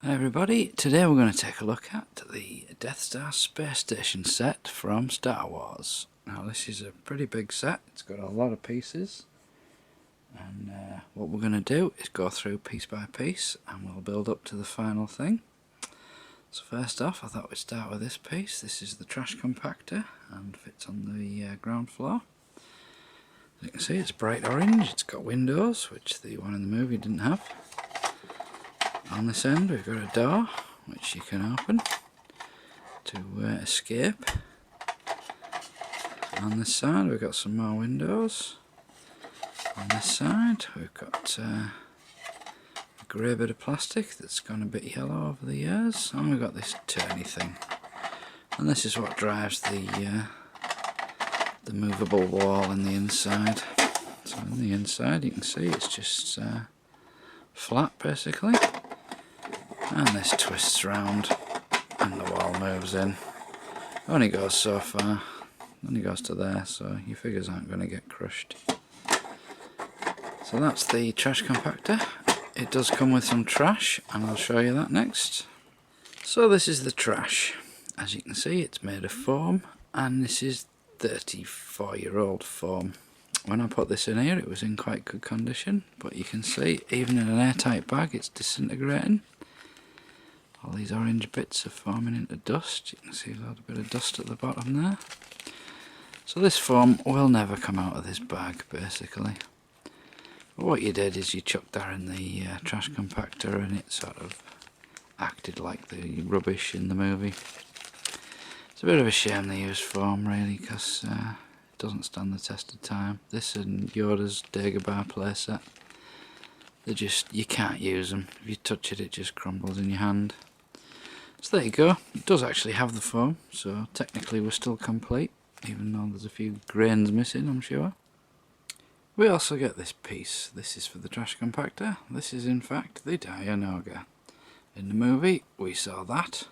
Hi everybody, today we're going to take a look at the Death Star Space Station set from Star Wars. Now this is a pretty big set, it's got a lot of pieces, and what we're going to do is go through piece by piece and we'll build up to the final thing. So first off, I thought we'd start with this piece. This is the trash compactor and fits on the ground floor. As you can see, it's bright orange, it's got windows, which the one in the movie didn't have. On this end we've got a door which you can open to escape. On this side we've got some more windows. On this side we've got a grey bit of plastic that's gone a bit yellow over the years, and we've got this turny thing, and this is what drives the movable wall in the inside. So in the inside you can see it's just flat basically. And this twists round and the wall moves in. Only goes so far, only goes to there, so your figures aren't going to get crushed. So that's the trash compactor. It does come with some trash and I'll show you that next. So this is the trash. As you can see, it's made of foam, and this is 34-year-old foam. When I put this in here it was in quite good condition, but you can see even in an airtight bag it's disintegrating. All these orange bits are forming into dust. You can see a little bit of dust at the bottom there. So this foam will never come out of this bag basically. But what you did is you chucked that in the trash compactor and it sort of acted like the rubbish in the movie. It's a bit of a shame they use foam really, because it doesn't stand the test of time. This and Yoda's Dagobah playset, they're just, you can't use them. If you touch it, it just crumbles in your hand. So there you go. It does actually have the foam, so technically we're still complete, even though there's a few grains missing, I'm sure. We also get this piece. This is for the trash compactor. This is in fact the Dianoga. In the movie we saw that,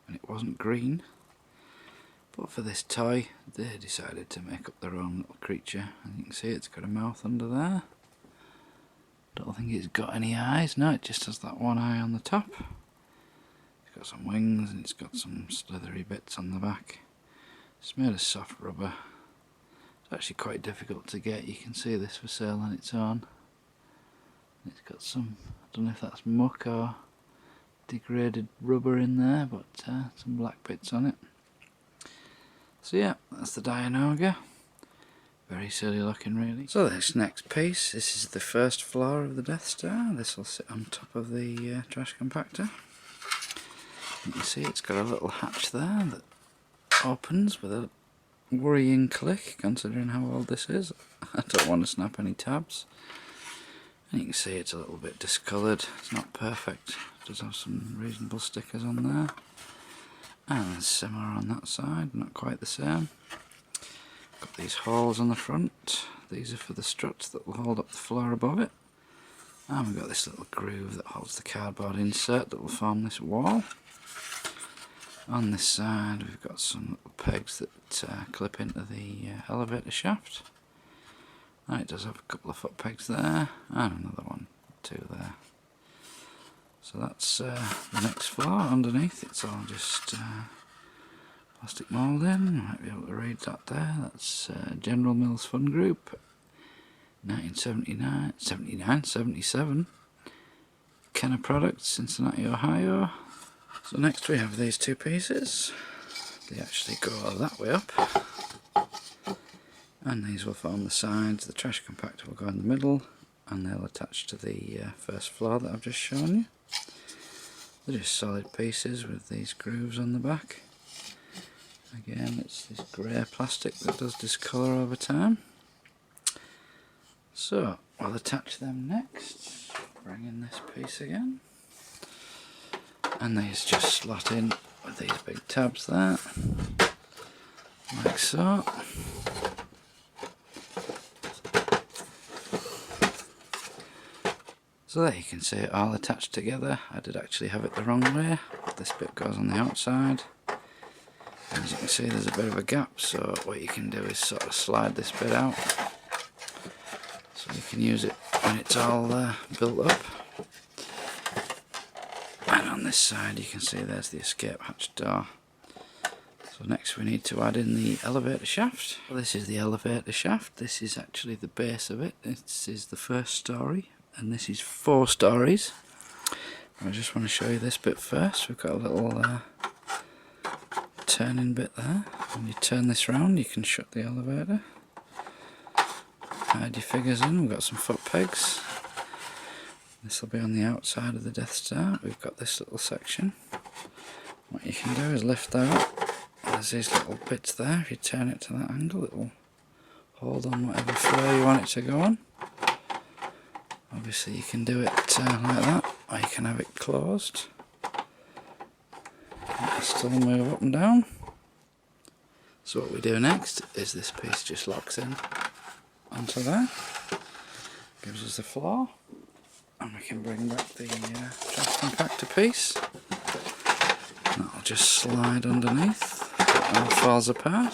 and it wasn't green. But for this toy, they decided to make up their own little creature. And you can see it's got a mouth under there. Don't think it's got any eyes. No, it just has that one eye on the top. It's got some wings and it's got some slithery bits on the back. It's made of soft rubber. It's actually quite difficult to get. You can see this for sale on its own. It's got some, I don't know if that's muck or degraded rubber in there, but some black bits on it. So yeah, that's the Dianoga. Very silly looking really. So this next piece, this is the first floor of the Death Star. This will sit on top of the trash compactor. You can see it's got a little hatch there that opens with a worrying click, considering how old this is. I don't want to snap any tabs. And you can see it's a little bit discoloured. It's not perfect. It does have some reasonable stickers on there. And similar on that side, not quite the same. Got these holes on the front. These are for the struts that will hold up the floor above it. And we've got this little groove that holds the cardboard insert that will form this wall. On this side we've got some little pegs that clip into the elevator shaft. And it does have a couple of foot pegs there, and another one, two there. So that's the next floor. Underneath it's all just plastic moulding. Might be able to read that there. That's General Mills Fun Group, 77. Kenner Products, Cincinnati, Ohio. So next we have these two pieces. They actually go that way up, and these will form the sides. The trash compactor will go in the middle, and they'll attach to the first floor that I've just shown you. They're just solid pieces with these grooves on the back. Again, it's this grey plastic that does discolour over time. So I'll attach them next. Bring in this piece again, and these just slot in with these big tabs there, like so. So there you can see it all attached together. I did actually have it the wrong way. This bit goes on the outside. As you can see, there's a bit of a gap, so what you can do is sort of slide this bit out, so you can use it when it's all built up. this side you can see there's the escape hatch door. So next we need to add in the elevator shaft. Well, this is the elevator shaft. This is actually the base of it. This is the first story, and this is 4 stories. I just want to show you this bit first. We've got a little turning bit there. When you turn this round you can shut the elevator. Hide your figures in. We've got some foot pegs. This will be on the outside of the Death Star. We've got this little section. What you can do is lift that up. There's these little bits there. If you turn it to that angle, it will hold on whatever floor you want it to go on. Obviously you can do it like that, or you can have it closed. It'll still move up and down. So what we do next is this piece just locks in onto there. Gives us the floor. And we can bring back the trash compactor piece. And that'll just slide underneath. It all falls apart.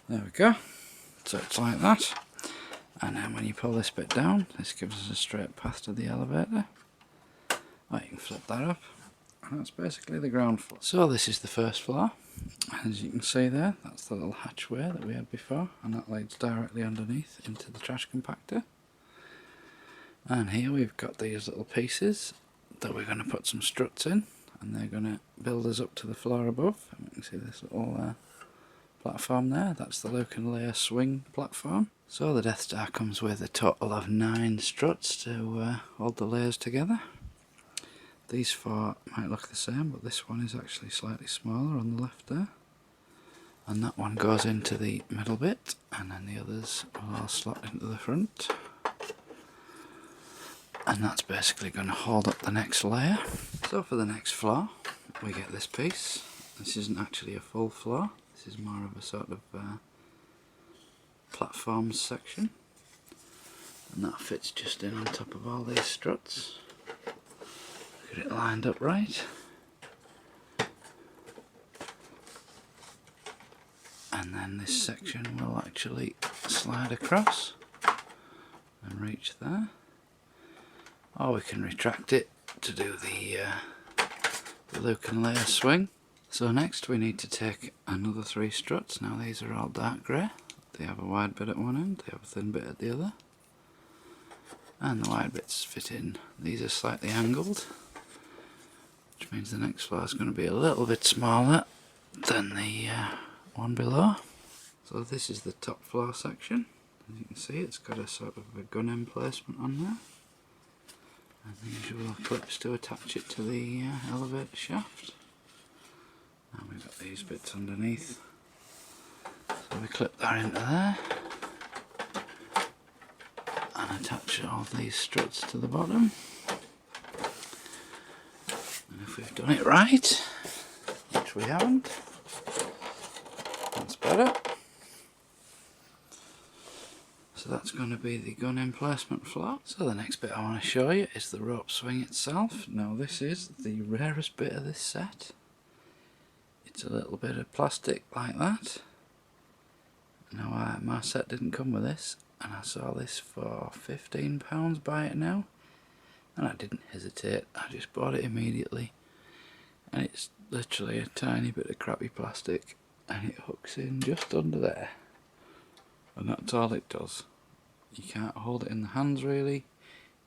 There we go. So it's like that. And then when you pull this bit down, this gives us a straight path to the elevator. Right, you can flip that up. And that's basically the ground floor. So this is the first floor. As you can see there, that's the little hatchway that we had before, and that leads directly underneath into the trash compactor. And here we've got these little pieces that we're going to put some struts in, and they're going to build us up to the floor above. And you can see this little platform there, that's the Luke and Leia swing platform. So the Death Star comes with a total of 9 struts to hold the layers together. These 4 might look the same, but this one is actually slightly smaller on the left there. And that one goes into the middle bit, and then the others will all slot into the front. And that's basically going to hold up the next layer. So for the next floor, we get this piece. This isn't actually a full floor, this is more of a sort of platforms section. And that fits just in on top of all these struts. Get it lined up right. And then this section will actually slide across and reach there. Or we can retract it to do the Luke and Leia swing. So next we need to take another 3 struts. Now these are all dark grey. They have a wide bit at one end, they have a thin bit at the other. And the wide bits fit in. These are slightly angled, which means the next floor is going to be a little bit smaller than the one below. So this is the top floor section. As you can see, it's got a sort of a gun emplacement on there, and the usual clips to attach it to the elevator shaft. And we've got these bits underneath, so we clip that into there and attach all these struts to the bottom. And if we've done it right, which we haven't, that's better. So that's going to be the gun emplacement floor. So the next bit I want to show you is the rope swing itself. Now this is the rarest bit of this set. It's a little bit of plastic like that. Now my set didn't come with this, and I saw this for £15 buy it now, and I didn't hesitate, I just bought it immediately. And it's literally a tiny bit of crappy plastic, and it hooks in just under there, and that's all it does. You can't hold it in the hands really,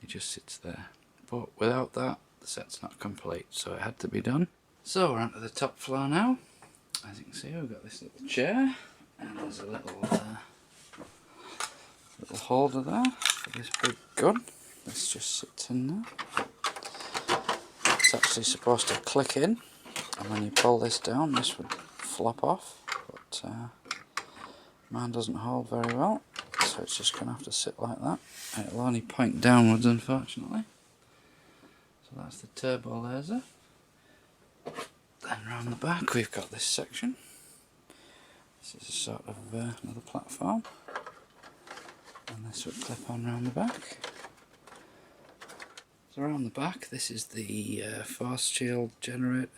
it just sits there. But without that, the set's not complete, so it had to be done. So we're onto the top floor now. As you can see, we've got this little chair, and there's a little holder there for this big gun. This just sits in there. It's actually supposed to click in, and when you pull this down, this would flop off, but mine doesn't hold very well, so it's just going to have to sit like that. And it'll only point downwards, unfortunately. So that's the turbo laser. Then round the back we've got this section. This is a sort of another platform, and this would clip on round the back. So around the back, this is the force shield generator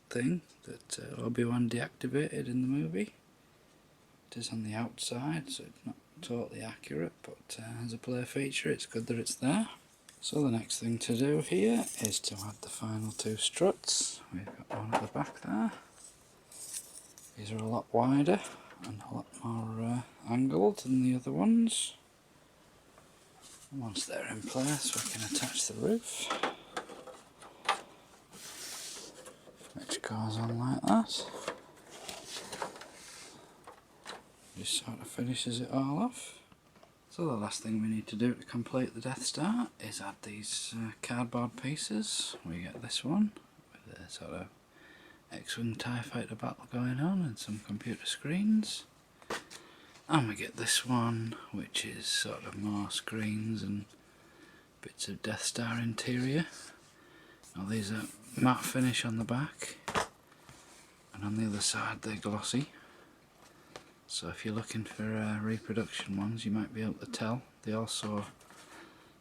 thing that Obi-Wan deactivated in the movie. it is on the outside, so it's not totally accurate, but as a play feature it's good that it's there. So the next thing to do here is to add the final 2 struts. We've got one at the back there. These are a lot wider and a lot more angled than the other ones. Once they're in place, we can attach the roof, which goes on like that. Just sort of finishes it all off. So the last thing we need to do to complete the Death Star is add these cardboard pieces. We get this one with a sort of X-Wing TIE Fighter battle going on and some computer screens. And we get this one, which is sort of more screens and bits of Death Star interior. Now these are matte finish on the back, and on the other side they're glossy. So if you're looking for reproduction ones, you might be able to tell. They also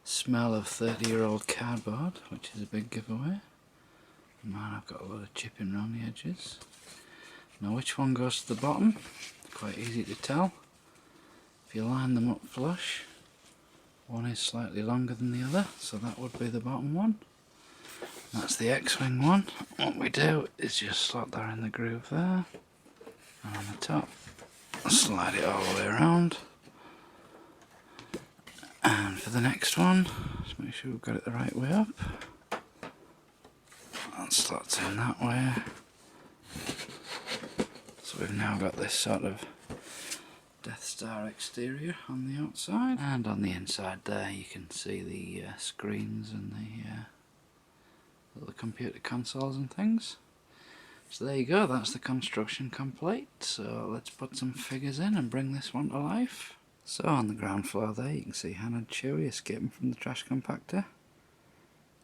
smell of 30-year-old cardboard, which is a big giveaway. Man, I've got a lot of chipping around the edges. Now which one goes to the bottom? Quite easy to tell. If you line them up flush, one is slightly longer than the other, so that would be the bottom one. That's the X-Wing one. What we do is just slot that in the groove there, and on the top, slide it all the way around. And for the next one, just make sure we've got it the right way up. That slots in that way. So we've now got this sort of Death Star exterior on the outside, and on the inside there you can see the screens and the little computer consoles and things. So there you go, that's the construction complete. So let's put some figures in and bring this one to life. So on the ground floor there you can see Han and Chewie escaping from the trash compactor.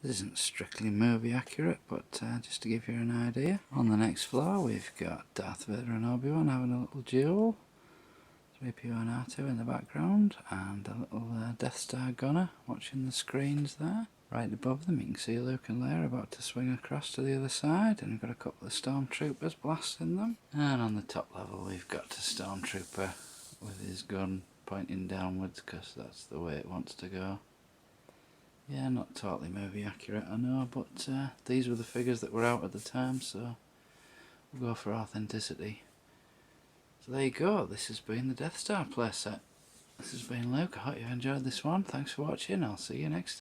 This isn't strictly movie accurate, but just to give you an idea. On the next floor we've got Darth Vader and Obi-Wan having a little duel. 3PO and R2 in the background, and a little Death Star gunner watching the screens there. Right above them you can see Luke and Leia about to swing across to the other side, and we've got a couple of stormtroopers blasting them. And on the top level we've got a stormtrooper with his gun pointing downwards because that's the way it wants to go. Yeah, not totally movie accurate I know, but these were the figures that were out at the time, so we'll go for authenticity. So there you go, this has been the Death Star playset. This has been Luke, I hope you enjoyed this one. Thanks for watching, I'll see you next time.